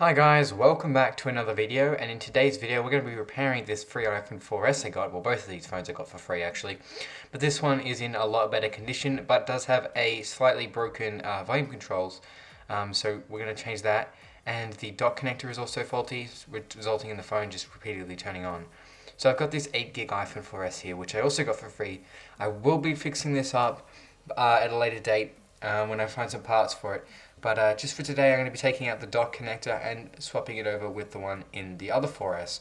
Hi guys, welcome back to another video, and in today's video we're going to be repairing this free iPhone 4S I got. Well, both of these phones I got for free actually, but this one is in a lot better condition but does have a slightly broken volume controls, so we're going to change that. And the dock connector is also faulty, resulting in the phone just repeatedly turning on. So I've got this 8GB iPhone 4S here, which I also got for free. I will be fixing this up at a later date when I find some parts for it. But just for today, I'm going to be taking out the dock connector and swapping it over with the one in the other 4S.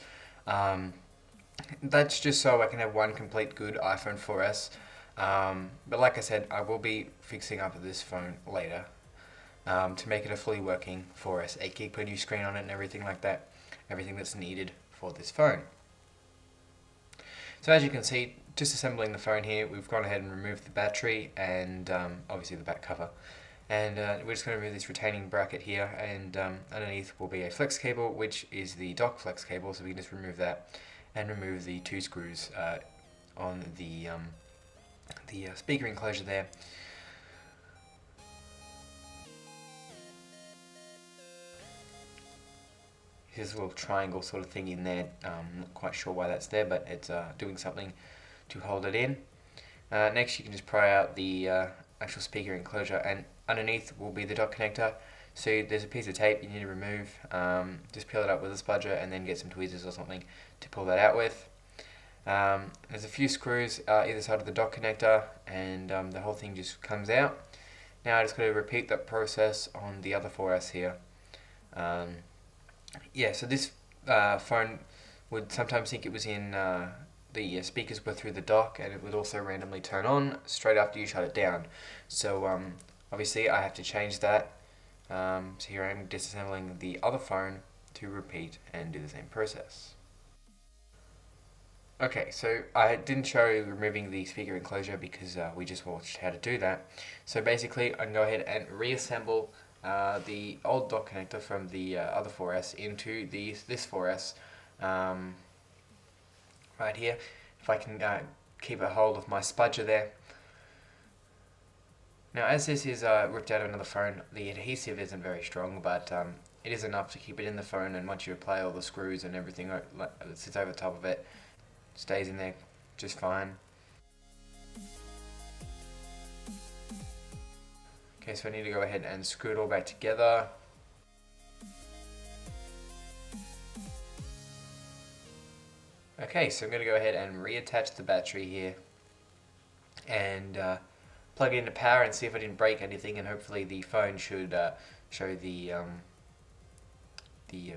That's just so I can have one complete good iPhone 4S. But like I said, I will be fixing up this phone later to make it a fully working 4S, 8GB, put a new screen on it and everything like that. Everything that's needed for this phone. So as you can see, just assembling the phone here, we've gone ahead and removed the battery and obviously the back cover. And we're just going to remove this retaining bracket here, and underneath will be a flex cable, which is the dock flex cable, so we can just remove that and remove the two screws on the speaker enclosure there. Here's a little triangle sort of thing in there. Not quite sure why that's there, but it's doing something to hold it in. Next you can just pry out the actual speaker enclosure, and underneath will be the dock connector. So there's a piece of tape you need to remove. Just peel it up with a spudger and then get some tweezers or something to pull that out with. There's a few screws either side of the dock connector, and the whole thing just comes out. Now I just got to repeat that process on the other 4S here. Yeah, so this phone would sometimes think it was in the speakers were through the dock, and it would also randomly turn on straight after you shut it down. So obviously I have to change that. So here I am disassembling the other phone to repeat and do the same process. Okay, so I didn't show you removing the speaker enclosure because we just watched how to do that. So basically I can go ahead and reassemble the old dock connector from the other 4S into this 4S right here. If I can keep a hold of my spudger there. Now as this is ripped out of another phone, the adhesive isn't very strong, but it is enough to keep it in the phone, and once you apply all the screws and everything that sits over the top of it, stays in there just fine. Okay, so I need to go ahead and screw it all back together. Okay, so I'm going to go ahead and reattach the battery here and plug it into power and see if I didn't break anything, and hopefully the phone should show the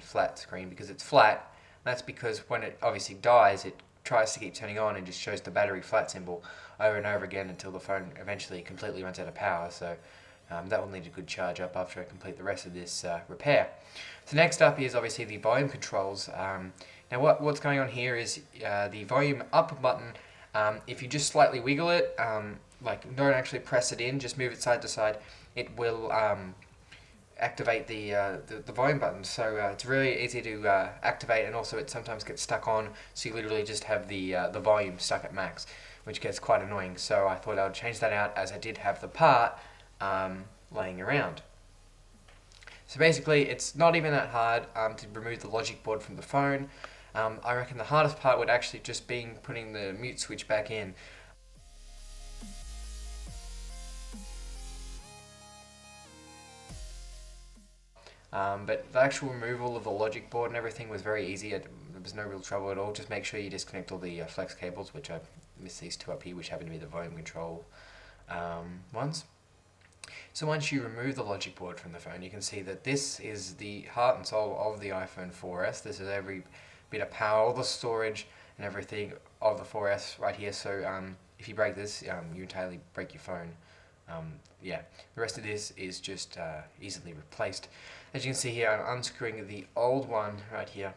flat screen, because it's flat. That's because when it obviously dies, it tries to keep turning on and just shows the battery flat symbol over and over again until the phone eventually completely runs out of power. So that will need a good charge up after I complete the rest of this repair. So next up is obviously the volume controls. Now what's going on here is the volume up button, if you just slightly wiggle it, like don't actually press it in, just move it side to side, it will activate the volume button. So it's really easy to activate, and also it sometimes gets stuck on, so you literally just have the volume stuck at max, which gets quite annoying. So I thought I would change that out, as I did have the part laying around. So basically it's not even that hard to remove the logic board from the phone. I reckon the hardest part would actually just be putting the mute switch back in. But the actual removal of the logic board and everything was very easy. There was no real trouble at all. Just make sure you disconnect all the flex cables, which I missed these two up here, which happen to be the volume control ones. So once you remove the logic board from the phone, you can see that this is the heart and soul of the iPhone 4S. This is every bit of power, all the storage and everything of the 4S right here. So if you break this, you entirely break your phone. Yeah, the rest of this is just easily replaced. As you can see here, I'm unscrewing the old one right here,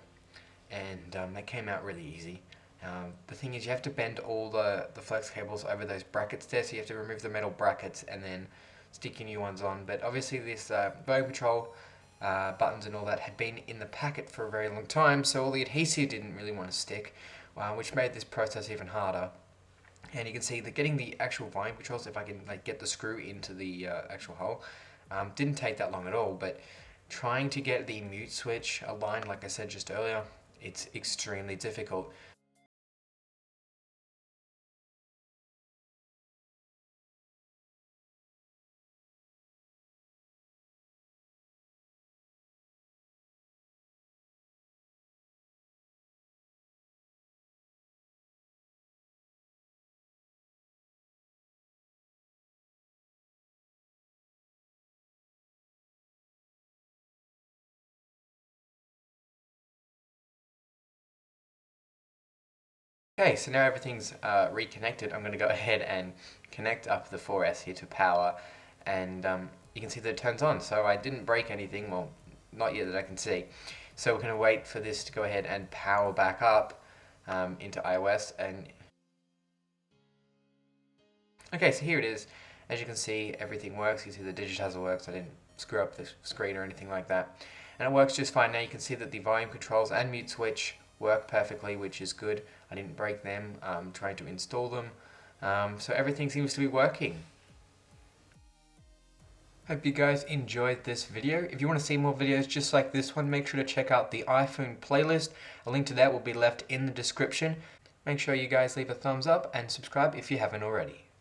and that came out really easy. The thing is, you have to bend all the flex cables over those brackets there, so you have to remove the metal brackets and then stick your new ones on. But obviously this volume control buttons and all that had been in the packet for a very long time, so all the adhesive didn't really want to stick, which made this process even harder. And you can see that getting the actual volume controls, if I can get the screw into the actual hole, didn't take that long at all. But Trying to get the mute switch aligned, like I said just earlier, it's extremely difficult. Okay, so now everything's reconnected. I'm going to go ahead and connect up the 4S here to power, and you can see that it turns on. So I didn't break anything, well, not yet that I can see. So we're going to wait for this to go ahead and power back up into iOS. And okay, so here it is. As you can see, everything works. You see the digitizer works. I didn't screw up the screen or anything like that. And it works just fine. Now you can see that the volume controls and mute switch work perfectly, which is good. I didn't break them. I'm trying to install them. So everything seems to be working. Hope you guys enjoyed this video. If you want to see more videos just like this one, make sure to check out the iPhone playlist. A link to that will be left in the description. Make sure you guys leave a thumbs up and subscribe if you haven't already.